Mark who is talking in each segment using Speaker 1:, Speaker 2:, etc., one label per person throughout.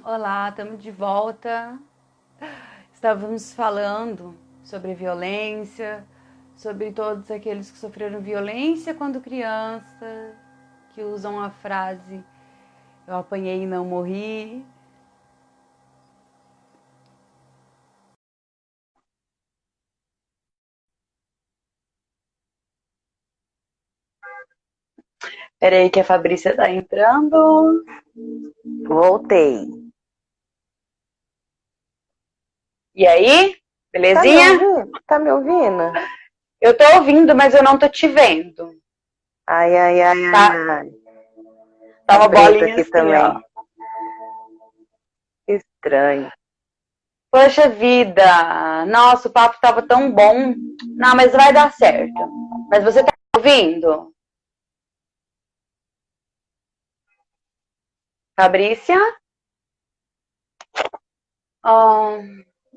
Speaker 1: Olá, estamos de volta. Estávamos falando sobre violência, sobre todos aqueles que sofreram violência quando criança, que usam a frase "eu apanhei e não morri". Peraí que a Fabrícia tá entrando.
Speaker 2: Voltei.
Speaker 1: E aí?
Speaker 2: Tá me
Speaker 1: Belezinha?
Speaker 2: ouvindo? Tá me ouvindo?
Speaker 1: Eu tô ouvindo, mas eu não tô te vendo.
Speaker 2: Ai, ai, ai, ai,
Speaker 1: Tá,
Speaker 2: ai.
Speaker 1: tá
Speaker 2: Tá
Speaker 1: uma
Speaker 2: preto
Speaker 1: bolinha
Speaker 2: aqui
Speaker 1: assim, ó.
Speaker 2: também. Estranho.
Speaker 1: Poxa vida, nossa, o papo tava tão bom. Não, mas vai dar certo. Mas você tá ouvindo? Fabrícia? Oh,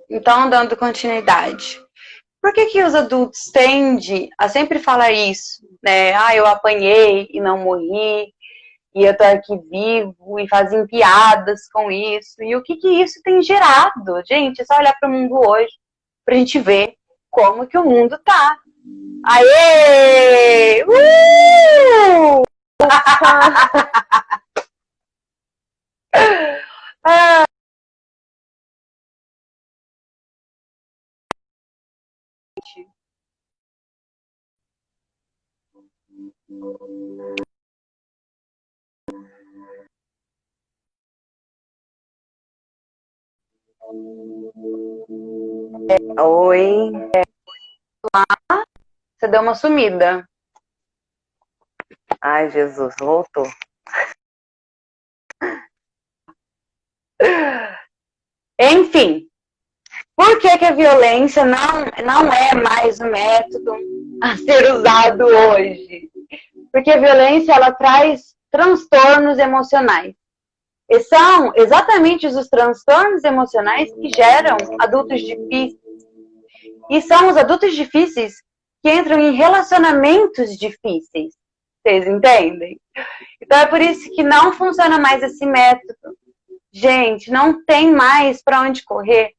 Speaker 1: então, dando continuidade. Por que que os adultos tendem a sempre falar isso, né? Ah, eu apanhei e não morri, e eu tô aqui vivo, e fazem piadas com isso. E o que que isso tem gerado? Gente, é só olhar para o mundo hoje, pra gente ver como que o mundo tá. Aê! Ah,
Speaker 2: Oi.
Speaker 1: você deu uma sumida.
Speaker 2: Ai, Jesus, voltou.
Speaker 1: Enfim, por que que a violência não é mais o método a ser usado hoje? Porque a violência, ela traz transtornos emocionais. E são exatamente os transtornos emocionais que geram adultos difíceis. E são os adultos difíceis que entram em relacionamentos difíceis. Vocês entendem? Então é por isso que não funciona mais esse método. Gente, não tem mais para onde correr.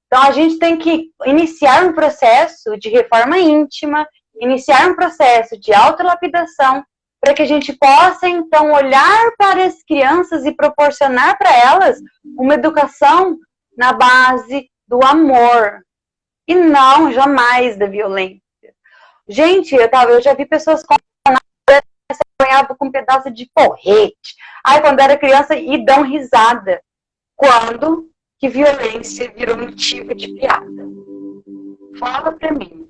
Speaker 1: Então a gente tem que iniciar um processo de reforma íntima, iniciar um processo de autolapidação, para que a gente possa então olhar para as crianças e proporcionar para elas uma educação na base do amor e não jamais da violência. Gente, eu já vi pessoas que apanhavam com um pedaço de porrete. Aí quando era criança e dão risada. Quando que violência virou motivo de piada? Fala pra mim.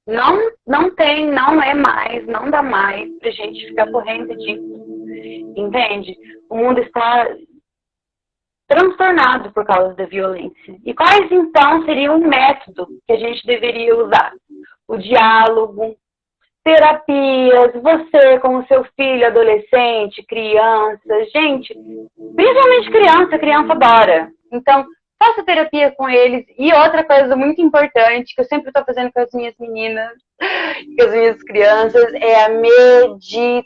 Speaker 1: Não tem, não é mais, não dá mais pra gente ficar correndo disso. Entende? O mundo está transtornado por causa da violência. E quais então seriam o método que a gente deveria usar? O diálogo, terapias, você com o seu filho, adolescente, criança, gente, principalmente criança adora. Então, faça terapia com eles. E outra coisa muito importante, que eu sempre estou fazendo com as minhas meninas, com as minhas crianças, é a meditação.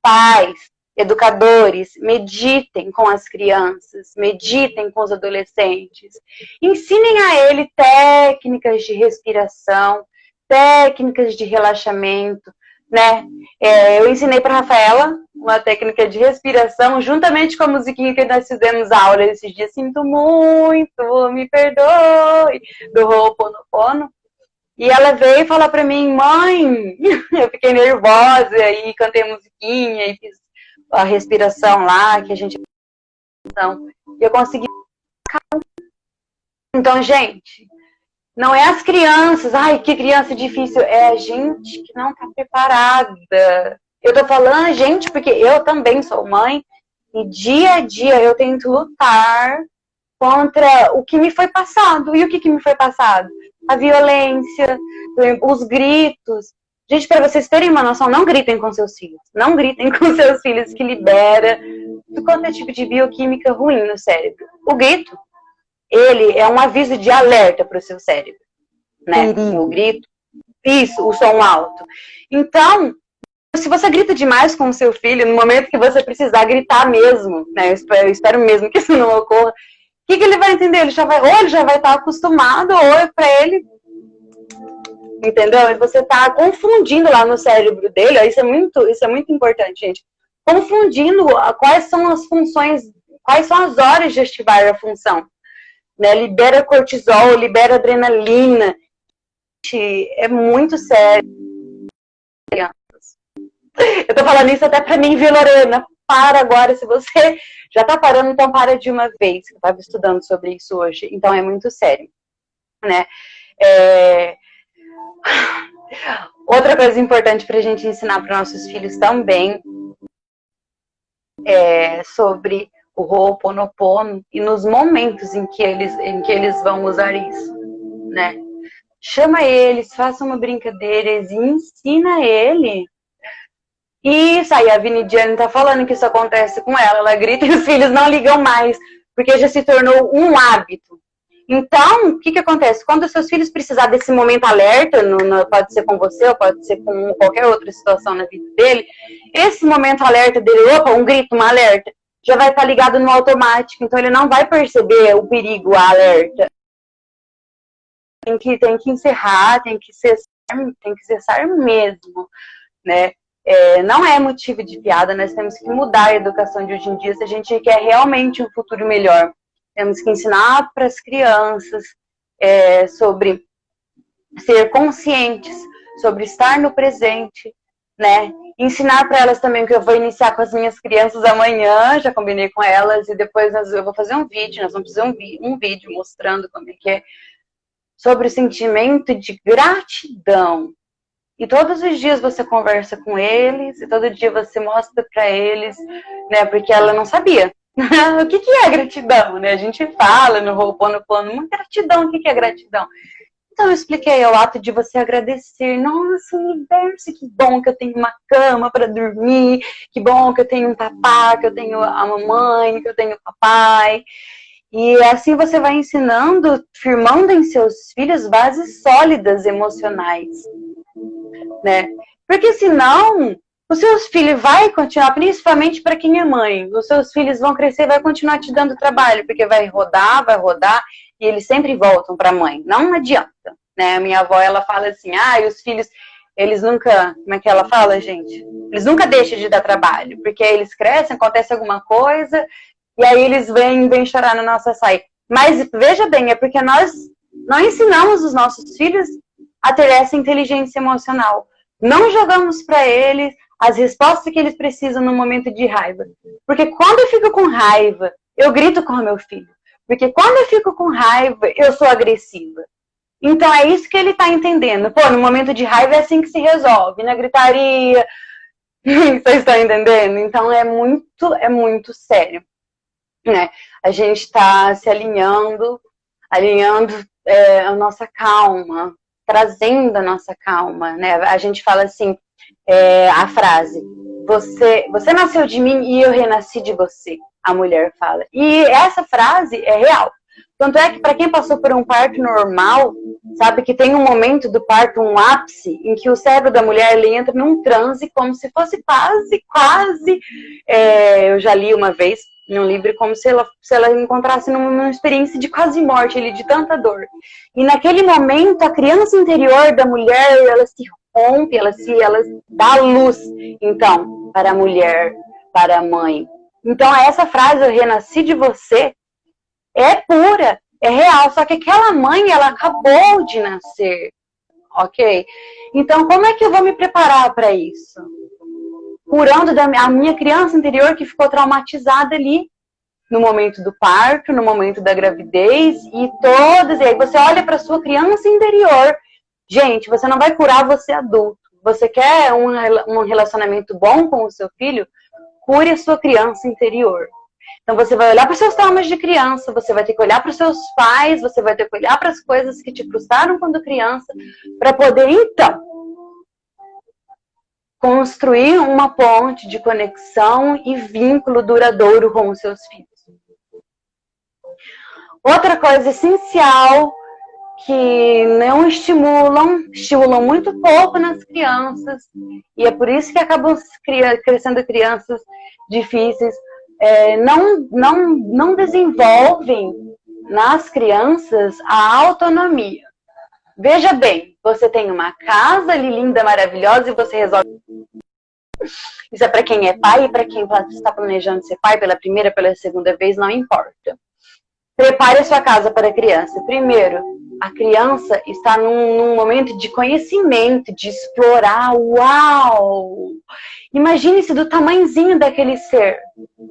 Speaker 1: Pais, educadores, meditem com as crianças, meditem com os adolescentes. Ensinem a ele técnicas de respiração, técnicas de relaxamento, né? Eu ensinei para a Rafaela uma técnica de respiração, juntamente com a musiquinha que nós fizemos aula esses dias. Sinto muito, me perdoe, do Ho'oponopono. E ela veio falar para mim, mãe, eu fiquei nervosa e cantei musiquinha e fiz a respiração lá, que a gente... E eu consegui... Então, gente, não é as crianças, ai, que criança difícil, é a gente que não está preparada. Eu tô falando a gente porque eu também sou mãe e dia a dia eu tento lutar contra o que me foi passado. E o que me foi passado? A violência, os gritos. Gente, para vocês terem uma noção, não gritem com seus filhos. Não gritem com seus filhos, que libera do quanto é tipo de bioquímica ruim no cérebro. O grito, ele é um aviso de alerta para o seu cérebro, né? O grito, isso, o som alto. Então, se você grita demais com o seu filho, no momento que você precisar gritar mesmo, né? Eu espero mesmo que isso não ocorra. O que ele vai entender? Ou ele já vai estar acostumado, ou é para ele, entendeu? E você está confundindo lá no cérebro dele, ó, isso é muito importante, gente. Confundindo quais são as funções, quais são as horas de ativar a função. Né? Libera cortisol, libera adrenalina. É muito sério. Eu tô falando isso até pra mim, viu, Lorena? Para agora, se você já tá parando, então para de uma vez. Eu tava estudando sobre isso hoje, então é muito sério, né? Outra coisa importante pra gente ensinar para nossos filhos também é sobre o Ho'oponopono e nos momentos em que eles vão usar isso, né? Chama eles, faça uma brincadeira e ensina ele. Isso aí, a Vinidiane tá falando que isso acontece com ela. Ela grita e os filhos não ligam mais, porque já se tornou um hábito. Então, o que acontece? Quando os seus filhos precisar desse momento alerta, pode ser com você ou pode ser com qualquer outra situação na vida dele, esse momento alerta dele, opa, um grito, um alerta, já vai estar ligado no automático, então ele não vai perceber o perigo, a alerta. Tem que encerrar, tem que cessar mesmo, né? Não é motivo de piada, nós temos que mudar a educação de hoje em dia se a gente quer realmente um futuro melhor. Temos que ensinar para as crianças sobre ser conscientes, sobre estar no presente, né? Ensinar para elas também, que eu vou iniciar com as minhas crianças amanhã, já combinei com elas, e depois eu vou fazer um vídeo, nós vamos fazer um vídeo mostrando como é que é, sobre o sentimento de gratidão. E todos os dias você conversa com eles, e todo dia você mostra para eles, né? Porque ela não sabia. O que é gratidão, né? A gente fala no Ho'oponopono, uma gratidão, o que é gratidão? Então eu expliquei, é o ato de você agradecer. Nossa, universo, que bom que eu tenho uma cama para dormir, que bom que eu tenho um papá, que eu tenho a mamãe, que eu tenho o papai. E assim você vai ensinando, firmando em seus filhos bases sólidas emocionais, né? Porque senão os seus filhos vão continuar, principalmente para quem é mãe, os seus filhos vão crescer e vai continuar te dando trabalho, porque vai rodar, e eles sempre voltam para a mãe. Não adianta, né? A minha avó, ela fala assim, os filhos, eles nunca, como é que ela fala, gente? Eles nunca deixam de dar trabalho, porque aí eles crescem, acontece alguma coisa, e aí eles vêm chorar na nossa saída. Mas veja bem, é porque nós não ensinamos os nossos filhos a ter essa inteligência emocional. Não jogamos para eles as respostas que eles precisam no momento de raiva. Porque quando eu fico com raiva, eu grito com o meu filho. Porque quando eu fico com raiva, eu sou agressiva. Então é isso que ele está entendendo. Pô, no momento de raiva é assim que se resolve, na gritaria. Vocês estão entendendo? Então é muito sério, né? A gente está se alinhando a nossa calma, trazendo a nossa calma, né? A gente fala assim, a frase, você nasceu de mim e eu renasci de você, a mulher fala. E essa frase é real. Tanto é que para quem passou por um parto normal, sabe que tem um momento do parto, um ápice, em que o cérebro da mulher ele entra num transe como se fosse quase, eu já li uma vez num livro, como se ela encontrasse numa experiência de quase morte, de tanta dor. E naquele momento, a criança interior da mulher, ela se rompe, ela dá luz, então, para a mulher, para a mãe. Então, essa frase, eu renasci de você, é pura, é real, só que aquela mãe, ela acabou de nascer, ok? Então, como é que eu vou me preparar para isso? Curando a minha criança interior que ficou traumatizada ali, no momento do parto, no momento da gravidez, e aí você olha para sua criança interior. Gente, você não vai curar você adulto. Você quer um relacionamento bom com o seu filho? Cure a sua criança interior. Então você vai olhar para os seus traumas de criança, você vai ter que olhar para os seus pais, você vai ter que olhar para as coisas que te frustraram quando criança, para poder, então, construir uma ponte de conexão e vínculo duradouro com os seus filhos. Outra coisa essencial que não estimulam muito pouco nas crianças, e é por isso que acabam crescendo crianças difíceis, não desenvolvem nas crianças a autonomia. Veja bem, você tem uma casa ali linda, maravilhosa, e você resolve. Isso é para quem é pai e para quem está planejando ser pai pela primeira, pela segunda vez, não importa. Prepare a sua casa para a criança. Primeiro, a criança está num momento de conhecimento, de explorar. Uau! Imagine-se do tamanhozinho daquele ser.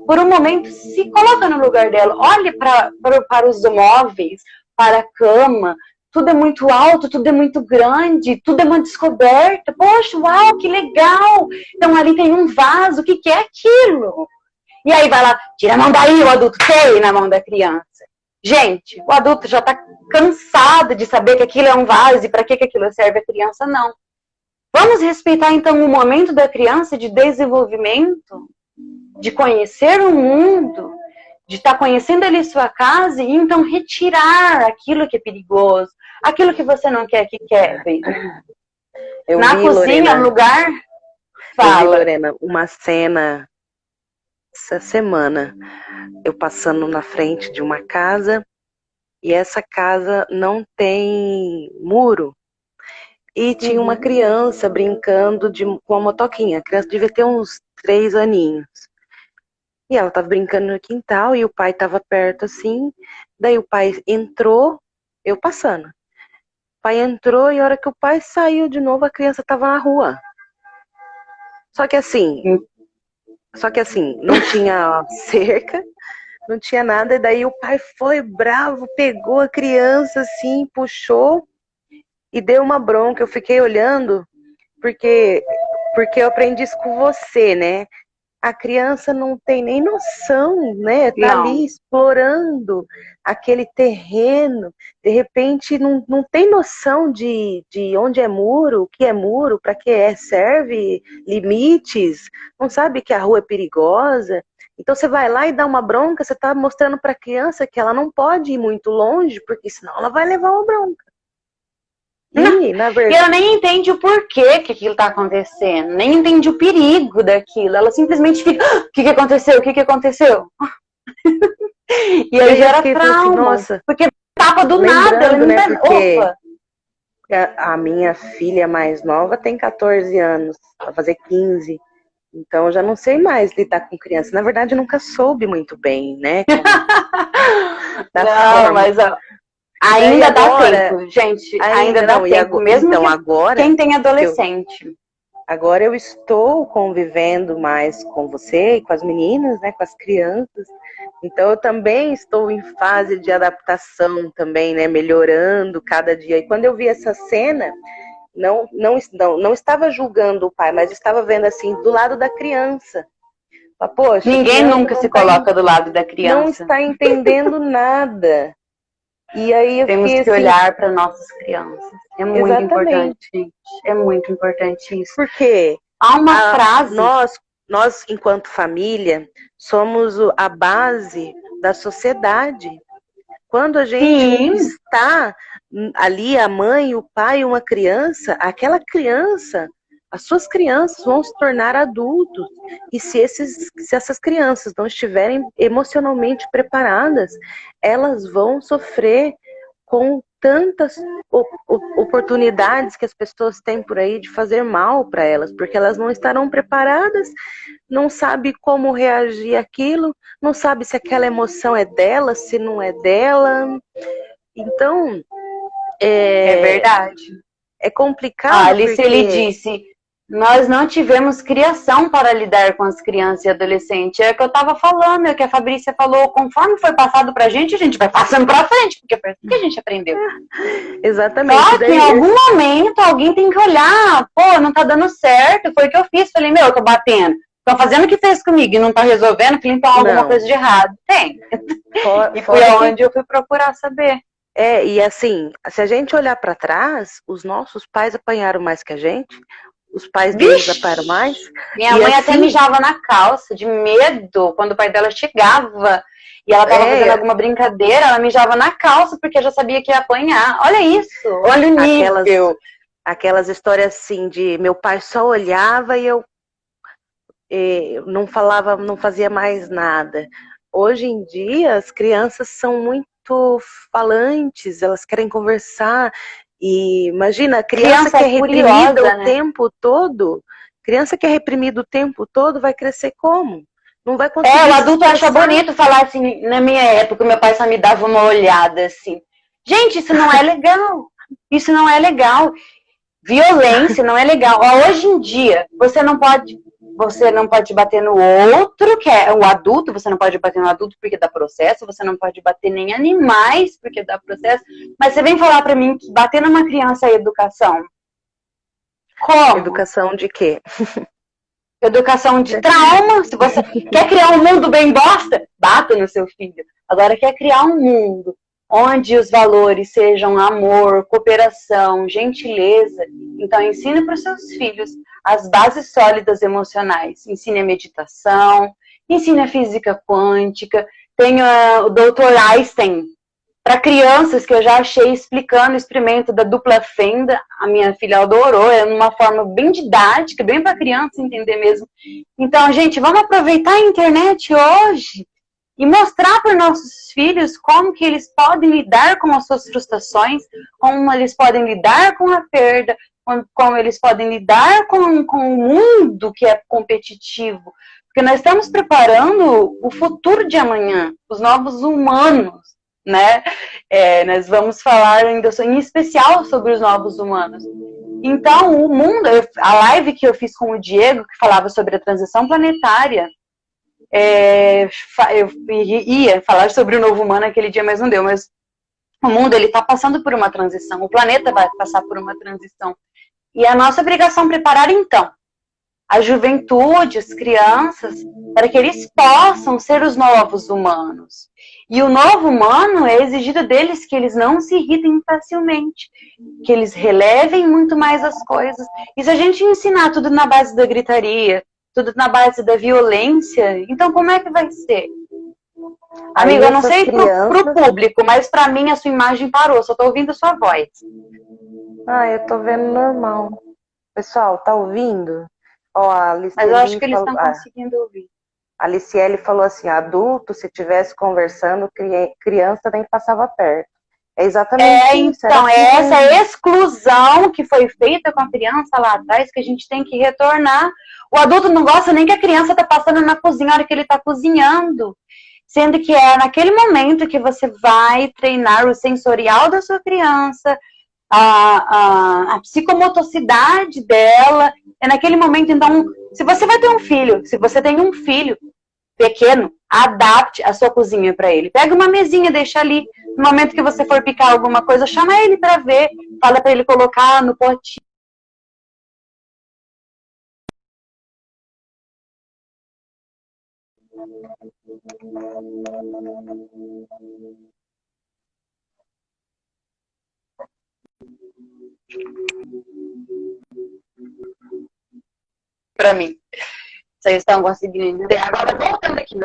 Speaker 1: Por um momento, se coloca no lugar dela. Olhe para os móveis, para a cama. Tudo é muito alto, tudo é muito grande, tudo é uma descoberta. Poxa, uau, que legal! Então ali tem um vaso, o que é aquilo? E aí vai lá, tira a mão daí, o adulto tem na mão da criança. Gente, o adulto já está cansado de saber que aquilo é um vaso e para que aquilo serve, a criança não. Vamos respeitar então o momento da criança de desenvolvimento, de conhecer o mundo, de estar conhecendo ali sua casa e então retirar aquilo que é perigoso, aquilo que você não quer que quebre. Na cozinha, Lorena, lugar, fala.
Speaker 2: Eu vi, Lorena, uma cena essa semana, eu passando na frente de uma casa, e essa casa não tem muro, e tinha uma criança brincando com uma motoquinha. A criança devia ter uns 3 aninhos. E ela estava brincando no quintal, e o pai estava perto assim, daí o pai entrou, eu passando. O pai entrou, e a hora que o pai saiu de novo, a criança estava na rua. Só que assim, não tinha cerca, não tinha nada, e daí o pai foi bravo, pegou a criança assim, puxou e deu uma bronca. Eu fiquei olhando, porque eu aprendi isso com você, né? A criança não tem nem noção, né? Tá ali explorando aquele terreno, de repente não tem noção de onde é muro, o que é muro, para que serve, limites, não sabe que a rua é perigosa. Então você vai lá e dá uma bronca, você tá mostrando para a criança que ela não pode ir muito longe, porque senão ela vai levar uma bronca.
Speaker 1: E ela nem entende o porquê que aquilo está acontecendo, nem entende o perigo daquilo. Ela simplesmente fica, o que aconteceu? O que aconteceu? E aí gera trauma, nossa, porque tapa do nada, ela não
Speaker 2: né, porque a minha filha mais nova tem 14 anos, vai fazer 15. Então eu já não sei mais lidar com criança. Na verdade, eu nunca soube muito bem, né?
Speaker 1: Não, mas ainda dá tempo, gente. Ainda dá tempo, mesmo então, agora, quem tem adolescente.
Speaker 2: Agora eu estou convivendo mais com você e com as meninas, né, com as crianças. Então eu também estou em fase de adaptação também, né, melhorando cada dia. E quando eu vi essa cena, não estava julgando o pai, mas estava vendo assim, do lado da criança. Poxa,
Speaker 1: ninguém nunca se coloca do lado da criança.
Speaker 2: Não está entendendo nada. E aí
Speaker 1: temos que olhar para nossas crianças. É muito importante, gente. É muito importante isso.
Speaker 2: Porque
Speaker 1: há uma frase.
Speaker 2: Nós, enquanto família, somos a base da sociedade. Quando a gente está ali, a mãe, o pai, uma criança, aquela criança, as suas crianças vão se tornar adultos. E se essas crianças não estiverem emocionalmente preparadas, elas vão sofrer com tantas oportunidades que as pessoas têm por aí de fazer mal para elas, porque elas não estarão preparadas, não sabe como reagir àquilo, não sabe se aquela emoção é dela, se não é dela. Então,
Speaker 1: é verdade.
Speaker 2: É complicado.
Speaker 1: Alice, porque ele disse, nós não tivemos criação para lidar com as crianças e adolescentes. É o que eu estava falando, é o que a Fabrícia falou. Conforme foi passado para a gente vai passando para frente, porque foi assim que a gente aprendeu.
Speaker 2: Exatamente.
Speaker 1: Só que em algum momento alguém tem que olhar, pô, não tá dando certo, foi o que eu fiz. Falei, eu tô batendo. Estão fazendo o que fez comigo e não tá resolvendo, que então alguma coisa de errado. Tem. E foi onde eu fui procurar saber.
Speaker 2: E assim, se a gente olhar para trás, os nossos pais apanharam mais que a gente. Os pais deles apanharam mais.
Speaker 1: Minha mãe até mijava na calça, de medo, quando o pai dela chegava. E ela tava fazendo alguma brincadeira, ela mijava na calça, porque já sabia que ia apanhar. Olha isso, olha o nível.
Speaker 2: Aquelas histórias assim de meu pai só olhava e eu não falava, não fazia mais nada. Hoje em dia, as crianças são muito falantes, elas querem conversar. E imagina, a criança que é reprimida
Speaker 1: curiosa,
Speaker 2: o tempo todo, criança que é reprimida o tempo todo vai crescer como? Não vai conseguir.
Speaker 1: O adulto acha bonito falar assim, na minha época, meu pai só me dava uma olhada assim. Gente, isso não é legal. Isso não é legal. Violência não é legal. Hoje em dia, você não pode bater no outro, que é o adulto, você não pode bater no adulto porque dá processo, você não pode bater nem animais porque dá processo, mas você vem falar pra mim que bater numa criança é educação. Como?
Speaker 2: Educação de quê?
Speaker 1: Educação de trauma. Se você quer criar um mundo bem bosta, bata no seu filho. Agora, quer criar um mundo onde os valores sejam amor, cooperação, gentileza, então ensine para os seus filhos as bases sólidas emocionais. Ensine a meditação, ensine a física quântica. Tem o Dr. Einstein para crianças, que eu já achei explicando o experimento da dupla fenda. A minha filha adorou, é uma forma bem didática, bem para criança entender mesmo. Então, gente, vamos aproveitar a internet hoje e mostrar para os nossos filhos como que eles podem lidar com as suas frustrações, como eles podem lidar com a perda, como eles podem lidar com o mundo que é competitivo. Porque nós estamos preparando o futuro de amanhã, os novos humanos, né? Nós vamos falar ainda em especial sobre os novos humanos. Então, o mundo, a live que eu fiz com o Diego, que falava sobre a transição planetária, eu ia falar sobre o novo humano aquele dia, mas não deu. Mas o mundo, ele está passando por uma transição, o planeta vai passar por uma transição. E é a nossa obrigação preparar, então, a juventude, as crianças, para que eles possam ser os novos humanos. E o novo humano é exigido deles que eles não se irritem facilmente, que eles relevem muito mais as coisas. E se a gente ensinar tudo na base da gritaria, tudo na base da violência, então como é que vai ser? Amiga, eu não sei pro público, mas para mim a sua imagem parou, só tô ouvindo a sua voz.
Speaker 2: Eu tô vendo normal. Pessoal, tá ouvindo?
Speaker 1: Mas eu acho que eles estão conseguindo ouvir.
Speaker 2: A Aliciele falou assim, adulto, se estivesse conversando, criança nem passava perto. É exatamente isso.
Speaker 1: Então, é essa exclusão que foi feita com a criança lá atrás que a gente tem que retornar. O adulto não gosta nem que a criança tá passando na cozinha a hora que ele tá cozinhando. Sendo que é naquele momento que você vai treinar o sensorial da sua criança, a psicomotricidade dela. É naquele momento, então, se você vai ter um filho, se você tem um filho pequeno, adapte a sua cozinha para ele. Pega uma mesinha, deixa ali. No momento que você for picar alguma coisa, chama ele para ver. Fala para ele colocar no potinho. Para mim. Vocês estão conseguindo entender. Agora, voltando aqui.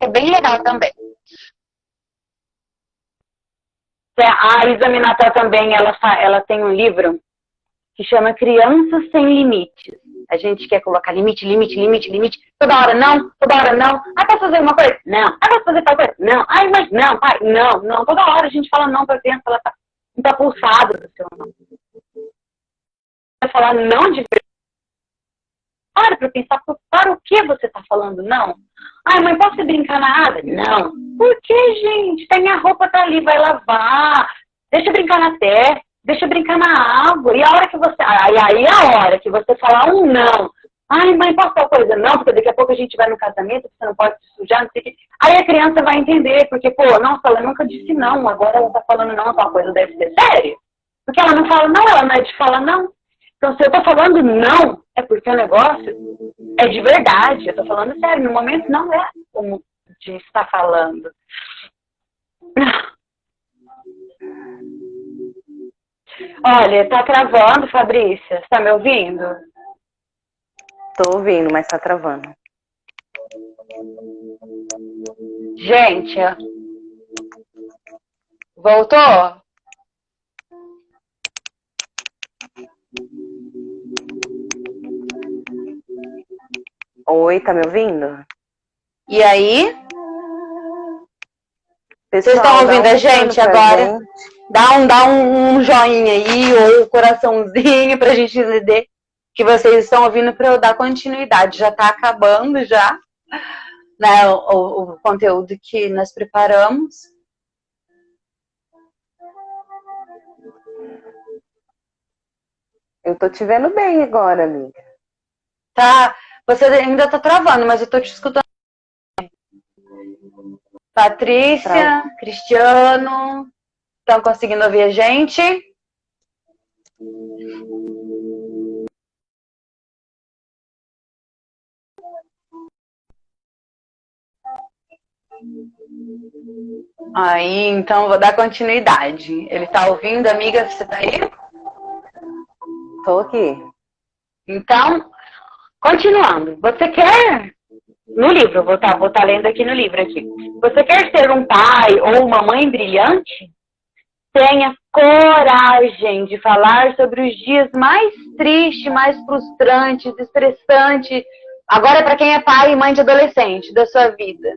Speaker 1: É bem legal também. A Isa Minatá também, ela tem um livro que chama Crianças Sem Limites. A gente quer colocar limite, limite, limite, limite. Toda hora não, toda hora não. Posso fazer uma coisa? Não. Posso fazer tal coisa? Não. Mas não, pai, não, não. Toda hora a gente fala não pra criança, ela tá pulsada do seu não. Vai falar não de verdade. Para pra pensar, para o que você tá falando não? Mãe, posso brincar na água? Não. Por que, gente? Minha roupa tá ali, vai lavar. Deixa eu brincar na terra. Deixa eu brincar na água. E a hora que você... Aí a hora que você falar um não. Mãe, posso tal coisa? Não, porque daqui a pouco a gente vai no casamento, você não pode se sujar, não sei o quê. Aí a criança vai entender, porque, nossa, ela nunca disse não, agora ela tá falando não, tal coisa deve ser séria. Porque ela não fala não, ela não é de falar não. Então, se eu tô falando não, é porque o negócio é de verdade. Eu tô falando sério. No momento, não é como de estar falando. Olha, tá travando, Fabrícia. Você tá me ouvindo?
Speaker 2: Tô ouvindo, mas tá travando.
Speaker 1: Gente, voltou?
Speaker 2: Oi, tá me ouvindo?
Speaker 1: E aí?
Speaker 2: Pessoal,
Speaker 1: vocês estão ouvindo a gente agora?
Speaker 2: Gente.
Speaker 1: Dá um joinha aí, ou um coraçãozinho pra gente entender que vocês estão ouvindo para eu dar continuidade. Já tá acabando já, né, o conteúdo que nós preparamos.
Speaker 2: Eu tô te vendo bem agora, amiga.
Speaker 1: Tá, você ainda tá travando, mas eu tô te escutando. Patrícia, Cristiano, estão conseguindo ouvir a gente? Aí, então, vou dar continuidade. Ele tá ouvindo, amiga? Você tá aí?
Speaker 2: Tô aqui.
Speaker 1: Então, continuando. Você quer... No livro, vou tá lendo aqui no livro. Aqui. Você quer ser um pai ou uma mãe brilhante? Tenha coragem de falar sobre os dias mais tristes, mais frustrantes, estressantes. Agora é para quem é pai e mãe de adolescente da sua vida.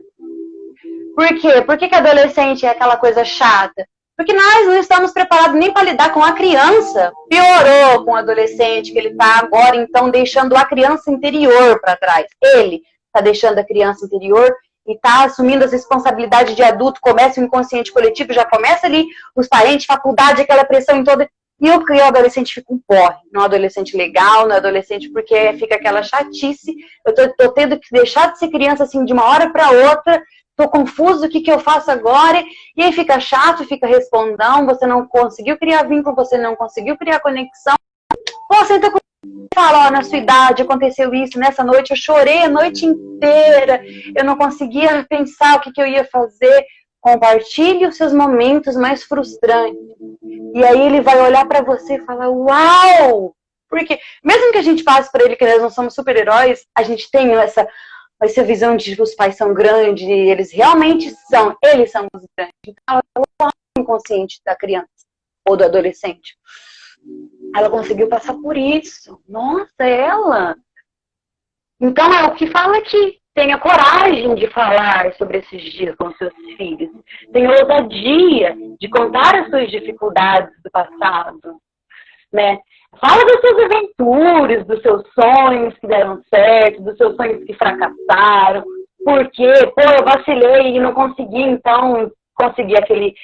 Speaker 1: Por quê? Por que adolescente é aquela coisa chata? Porque nós não estamos preparados nem para lidar com a criança. Piorou com o adolescente, que ele está agora, então, deixando a criança interior para trás. Ele está deixando a criança interior e está assumindo as responsabilidades de adulto, começa o inconsciente coletivo, já começa ali os parentes, faculdade, aquela pressão em toda... E o adolescente fica um porre. Não é um adolescente legal, não é um adolescente porque fica aquela chatice. Eu tô tendo que deixar de ser criança assim de uma hora para outra, tô confuso, o que eu faço agora? E aí fica chato, fica respondão, você não conseguiu criar vínculo, você não conseguiu criar conexão. Você então fala, ó, na sua idade aconteceu isso, nessa noite eu chorei a noite inteira, eu não conseguia pensar o que eu ia fazer. Compartilhe os seus momentos mais frustrantes. E aí ele vai olhar pra você e falar, uau! Porque mesmo que a gente passe pra ele que nós não somos super-heróis, a gente tem essa visão de que os pais são grandes, e eles realmente são, eles são os grandes. Então, ela é o inconsciente da criança ou do adolescente. Ela conseguiu passar por isso. Nossa, ela! Então é o que fala aqui. Tenha coragem de falar sobre esses dias com seus filhos. Tenha ousadia de contar as suas dificuldades do passado. Né? Fala das suas aventuras, dos seus sonhos que deram certo, dos seus sonhos que fracassaram. Porque, eu vacilei e não consegui, então, conseguir aquele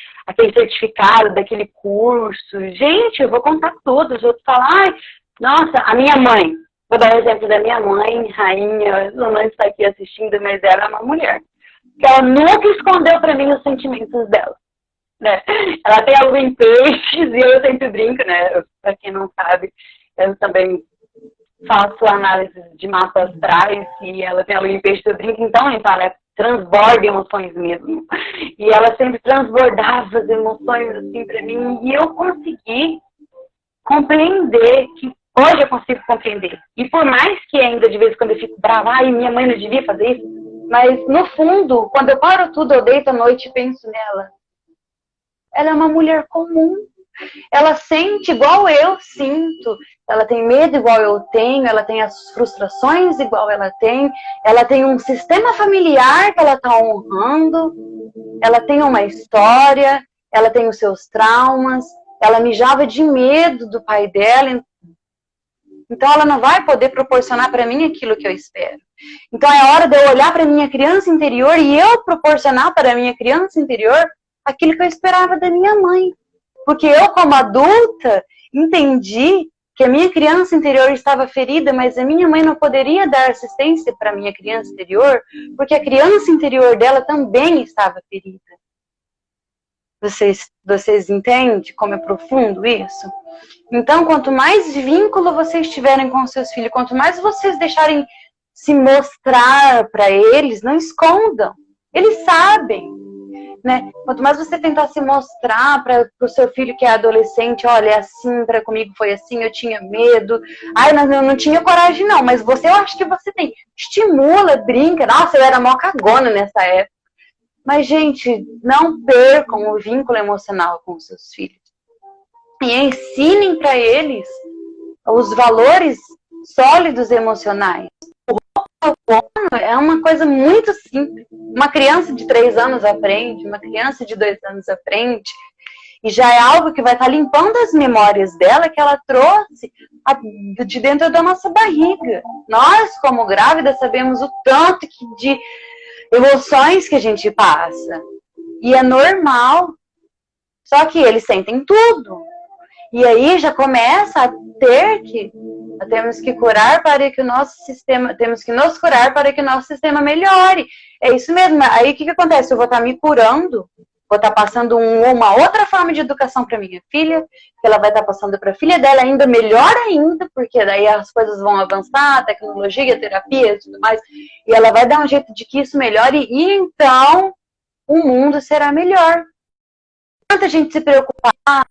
Speaker 1: certificado daquele curso. Gente, eu vou contar tudo. Os outros falam, ai, nossa, a minha mãe. Vou dar o exemplo da minha mãe, rainha, ela não está aqui assistindo, mas ela é uma mulher. Que ela nunca escondeu para mim os sentimentos dela. Né? Ela tem algo em peixes e eu sempre brinco, né? Para quem não sabe, eu também faço análise de mapas astrais e ela tem algo em peixes, eu brinco, então ela transborda emoções mesmo. E ela sempre transbordava as emoções assim para mim e eu consegui compreender que hoje eu consigo compreender. E por mais que ainda de vez em quando eu fico brava, ai, minha mãe não devia fazer isso, mas no fundo, quando eu paro tudo, eu deito à noite e penso nela. Ela é uma mulher comum. Ela sente igual eu sinto. Ela tem medo igual eu tenho. Ela tem as frustrações igual ela tem. Ela tem um sistema familiar que ela está honrando. Ela tem uma história. Ela tem os seus traumas. Ela mijava de medo do pai dela. Então ela não vai poder proporcionar para mim aquilo que eu espero. Então é hora de eu olhar para minha criança interior e eu proporcionar para a minha criança interior aquilo que eu esperava da minha mãe. Porque eu, como adulta, entendi que a minha criança interior estava ferida, mas a minha mãe não poderia dar assistência para a minha criança interior, porque a criança interior dela também estava ferida. Vocês entendem como é profundo isso? Então, quanto mais vínculo vocês tiverem com seus filhos, quanto mais vocês deixarem se mostrar para eles, não escondam. Eles sabem. Né? Quanto mais você tentar se mostrar para o seu filho que é adolescente, olha, é assim, comigo foi assim, eu tinha medo, ai, eu não tinha coragem não, mas eu acho que você tem. Estimula, brinca, nossa, eu era mó cagona nessa época. Mas, gente, não percam o vínculo emocional com os seus filhos. E ensinem para eles os valores sólidos emocionais. É uma coisa muito simples. Uma criança de 3 anos aprende, uma criança de 2 anos aprende, e já é algo que vai estar limpando as memórias dela que ela trouxe de dentro da nossa barriga. Nós, como grávidas, sabemos o tanto de emoções que a gente passa. E é normal. Só que eles sentem tudo. E aí já começa a temos que curar para que o nosso sistema, temos que nos curar para que o nosso sistema melhore. É isso mesmo. Aí o que acontece? Eu vou estar me curando, vou estar passando uma outra forma de educação para minha filha, que ela vai estar passando para a filha dela ainda melhor ainda, porque daí as coisas vão avançar, a tecnologia, a terapia e tudo mais, e ela vai dar um jeito de que isso melhore, e então o mundo será melhor. Tanta gente se preocupar, a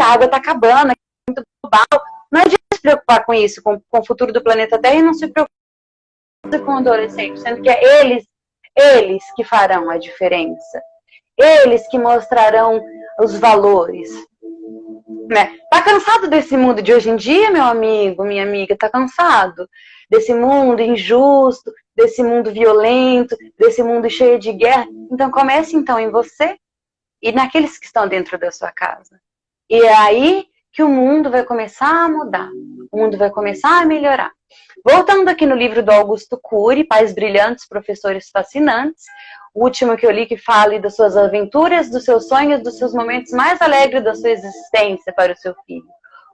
Speaker 1: água está acabando, é muito global. Não adianta se preocupar com isso, com o futuro do planeta Terra, e não se preocupar com o adolescente, sendo que é eles que farão a diferença. Eles que mostrarão os valores. Né? Tá cansado desse mundo de hoje em dia, meu amigo, minha amiga? Tá cansado desse mundo injusto, desse mundo violento, desse mundo cheio de guerra? Então comece então em você e naqueles que estão dentro da sua casa. E é aí que o mundo vai começar a mudar. O mundo vai começar a melhorar. Voltando aqui no livro do Augusto Cury, Pais Brilhantes, Professores Fascinantes, o último que eu li que fala das suas aventuras, dos seus sonhos, dos seus momentos mais alegres da sua existência para o seu filho.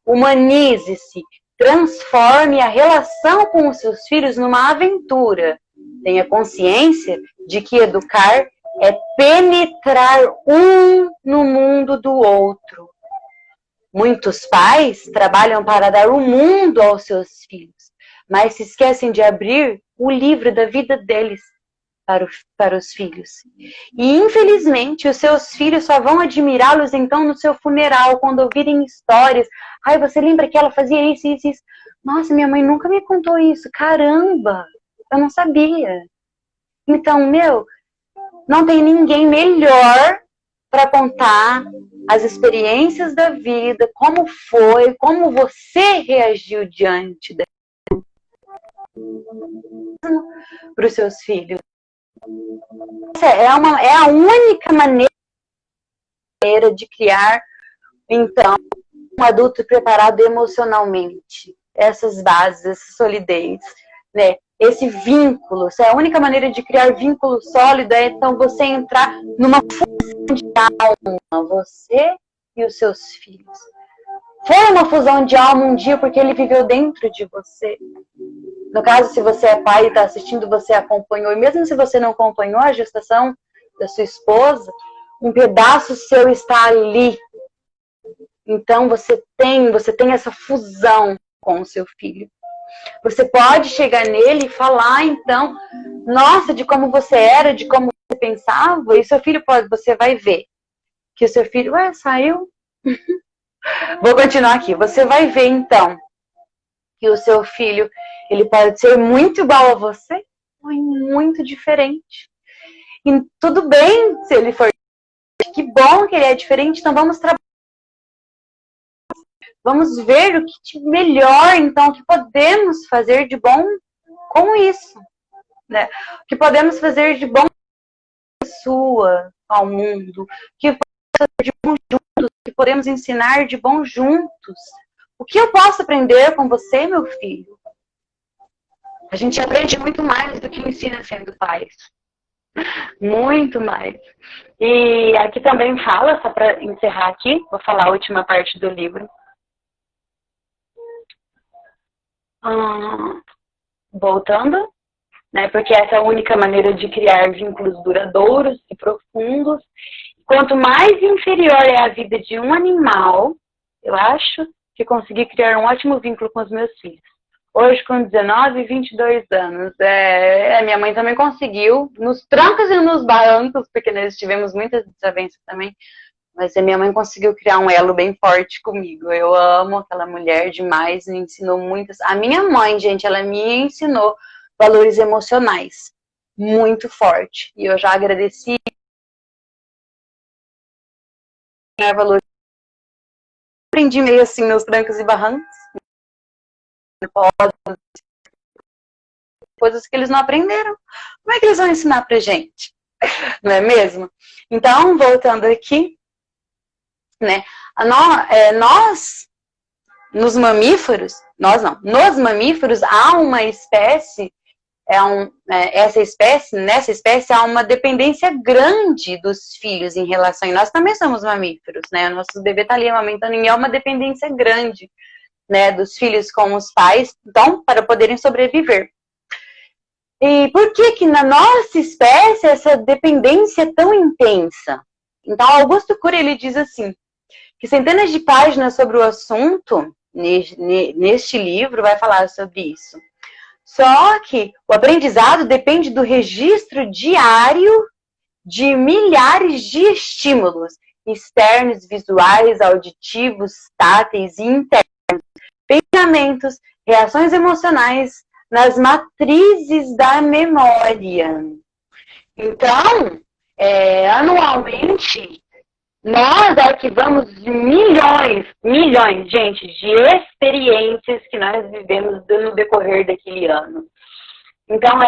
Speaker 1: Humanize-se, transforme a relação com os seus filhos numa aventura. Tenha consciência de que educar é penetrar um no mundo do outro. Muitos pais trabalham para dar o mundo aos seus filhos, mas se esquecem de abrir o livro da vida deles para os filhos. E, infelizmente, os seus filhos só vão admirá-los, então, no seu funeral, quando ouvirem histórias. Ai, você lembra que ela fazia isso, isso, isso? Nossa, minha mãe nunca me contou isso. Caramba, eu não sabia. Então, não tem ninguém melhor para contar as experiências da vida, como foi, como você reagiu diante para os seus filhos. É a única maneira de criar, então, um adulto preparado emocionalmente. Essas bases, essa solidez, né? Esse vínculo, essa é a única maneira de criar vínculo sólido, é então você entrar numa fusão de alma, você e os seus filhos. Foi uma fusão de alma um dia porque ele viveu dentro de você. No caso, se você é pai e está assistindo, você acompanhou. E mesmo se você não acompanhou a gestação da sua esposa, um pedaço seu está ali. Então você tem essa fusão com o seu filho. Você pode chegar nele e falar, então, nossa, de como você era, de como você pensava, e seu filho você vai ver que o seu filho, saiu. Vou continuar aqui. Você vai ver, então, que o seu filho, ele pode ser muito igual a você ou muito diferente. E tudo bem se ele for. Que bom que ele é diferente, então vamos trabalhar. Vamos ver o que de melhor, então, o que podemos fazer de bom com isso. Né? O que podemos fazer de bom ao mundo. O que podemos fazer de bom juntos. O que podemos ensinar de bom juntos. O que eu posso aprender com você, meu filho? A gente aprende muito mais do que ensina sendo pais. Muito mais. E aqui também fala, só para encerrar aqui, vou falar a última parte do livro. Voltando, né, porque essa é a única maneira de criar vínculos duradouros e profundos. Quanto mais inferior é a vida de um animal, eu acho que consegui criar um ótimo vínculo com os meus filhos. Hoje, com 19 e 22 anos, minha mãe também conseguiu, nos trancos e nos barrancos, porque nós tivemos muitas desavenças também, mas a minha mãe conseguiu criar um elo bem forte comigo. Eu amo aquela mulher demais, me ensinou muitas. A minha mãe, gente, ela me ensinou valores emocionais. muito forte. E eu já agradeci, né, valor. Aprendi meio assim nos trancos e barrancos, coisas que eles não aprenderam. Como é que eles vão ensinar pra gente? Não é mesmo? Então, voltando aqui, né? Nós, nos mamíferos, nós não, nos mamíferos há uma espécie, nessa espécie há uma dependência grande dos filhos em relação, e nós também somos mamíferos, né? O nosso bebê tá ali amamentando e é uma dependência grande, né, dos filhos com os pais, então, para poderem sobreviver. E por que que na nossa espécie essa dependência é tão intensa? Então, Augusto Cury, ele diz assim, que centenas de páginas sobre o assunto, neste livro, vai falar sobre isso. Só que o aprendizado depende do registro diário de milhares de estímulos externos, visuais, auditivos, táteis e internos, pensamentos, reações emocionais nas matrizes da memória. Então, anualmente, nós arquivamos milhões, gente, de experiências que nós vivemos no decorrer daquele ano. Então,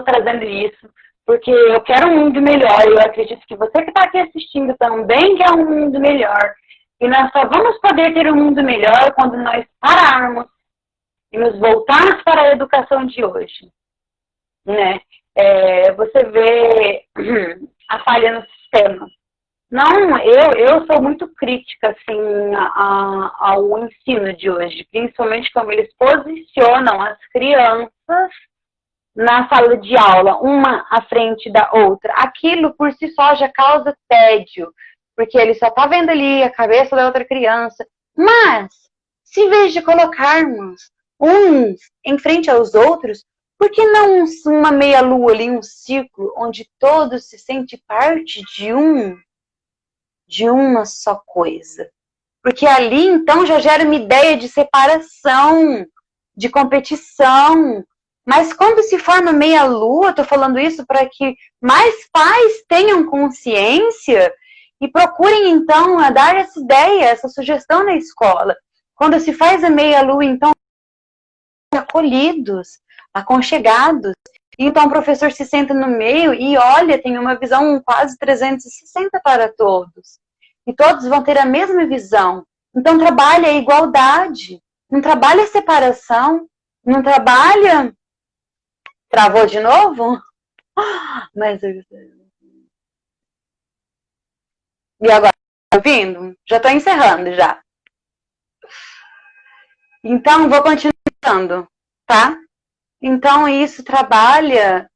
Speaker 1: trazendo isso, porque eu quero um mundo melhor, eu acredito que você que está aqui assistindo também quer um mundo melhor. E nós só vamos poder ter um mundo melhor quando nós pararmos e nos voltarmos para a educação de hoje. Né? Você vê a falha no sistema. Não, eu sou muito crítica assim, ao ensino de hoje, principalmente como eles posicionam as crianças na sala de aula, uma à frente da outra. Aquilo por si só já causa tédio, porque ele só está vendo ali a cabeça da outra criança. Mas, se em vez de colocarmos uns em frente aos outros, por que não uma meia-lua ali, um círculo, onde todos se sentem parte de uma só coisa? Porque ali, então, já gera uma ideia de separação, de competição. Mas quando se forma meia-lua, estou falando isso para que mais pais tenham consciência e procurem, então, a dar essa ideia, essa sugestão na escola. Quando se faz a meia-lua, então, acolhidos, aconchegados. Então, o professor se senta no meio e olha, tem uma visão quase 360 para todos. E todos vão ter a mesma visão. Então, trabalha a igualdade, não trabalha a separação, não trabalha... Travou de novo? Mas... E agora, tá ouvindo? Já estou encerrando, já. Então, vou continuando, tá? Então, isso trabalha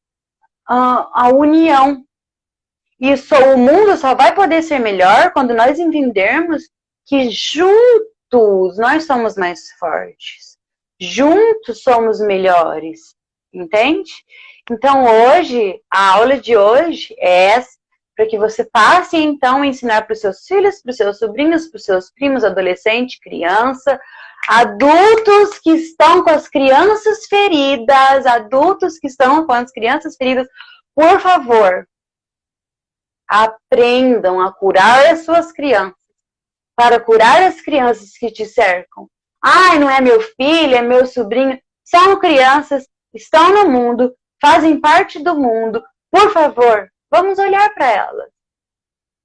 Speaker 1: a união. Isso, o mundo só vai poder ser melhor quando nós entendermos que juntos nós somos mais fortes. Juntos somos melhores. Entende? Então, hoje, a aula de hoje é essa, para que você passe, então, a ensinar para os seus filhos, para os seus sobrinhos, para os seus primos, adolescente, criança, adultos que estão com as crianças feridas, por favor, aprendam a curar as suas crianças, para curar as crianças que te cercam. Ai, não é meu filho, é meu sobrinho. São crianças, estão no mundo, fazem parte do mundo. Por favor, vamos olhar para elas.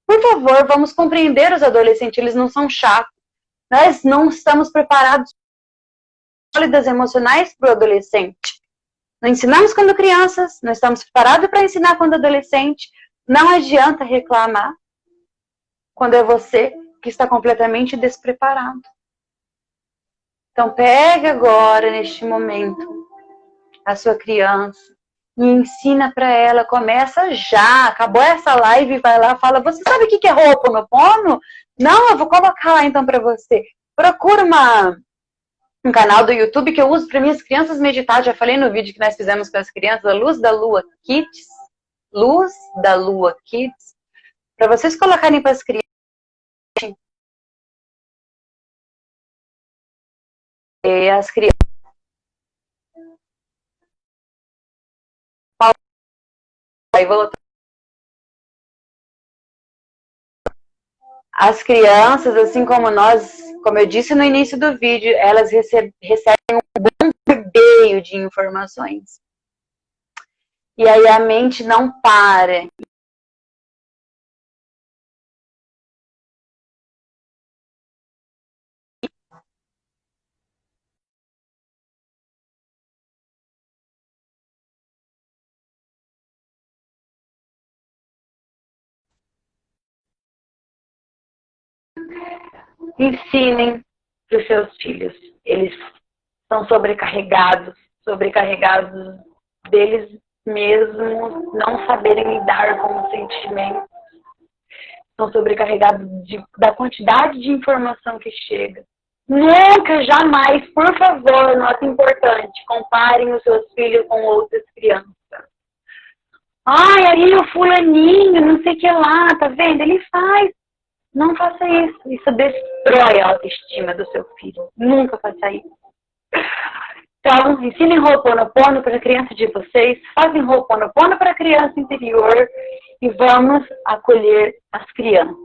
Speaker 1: Por favor, vamos compreender os adolescentes, eles não são chatos. Nós não estamos preparados sólidas emocionais para o adolescente. Não ensinamos quando crianças, não estamos preparados para ensinar quando adolescente. Não adianta reclamar quando é você que está completamente despreparado. Então, pega agora, neste momento, a sua criança e ensina para ela, começa já, acabou essa live, vai lá, fala, você sabe o que é Ho'oponopono? Não, eu vou colocar lá então para você. Procura um canal do YouTube que eu uso para minhas crianças meditar, já falei no vídeo que nós fizemos com as crianças, a Luz da Lua Kids, para vocês colocarem para as crianças vai voltar. As crianças, assim como nós, como eu disse no início do vídeo, elas recebem um bombardeio de informações. E aí a mente não para. Ensinem para os seus filhos. Eles são sobrecarregados deles mesmos, não saberem lidar com os sentimentos. São sobrecarregados da quantidade de informação que chega. Nunca, jamais, por favor, nota importante, comparem os seus filhos com outras crianças. Ai, aí o fulaninho, não sei o que lá, tá vendo? Ele faz. Não faça isso. Isso destrói a autoestima do seu filho. Nunca faça isso. Então, ensinem Ho'oponopono para a criança de vocês, fazem Ho'oponopono para a criança interior e vamos acolher as crianças.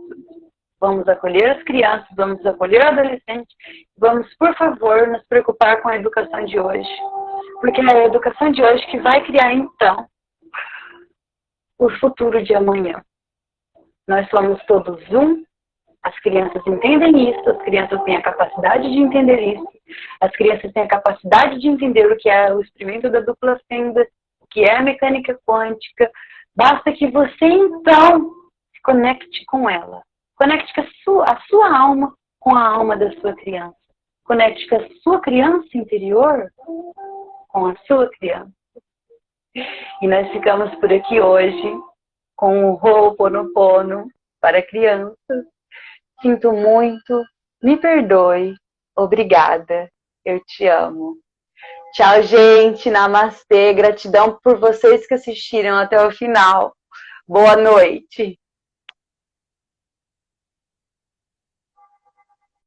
Speaker 1: Vamos acolher as crianças, vamos acolher o adolescente, vamos, por favor, nos preocupar com a educação de hoje. Porque é a educação de hoje que vai criar, então, o futuro de amanhã. Nós somos todos um. As crianças entendem isso, as crianças têm a capacidade de entender isso, as crianças têm a capacidade de entender o que é o experimento da dupla fenda, o que é a mecânica quântica. Basta que você, então, se conecte com ela. Conecte a sua alma com a alma da sua criança. Conecte a sua criança interior com a sua criança. E nós ficamos por aqui hoje com o Ho'oponopono para crianças. Sinto muito, me perdoe, obrigada, eu te amo. Tchau, gente, namastê, gratidão por vocês que assistiram até o final. Boa noite.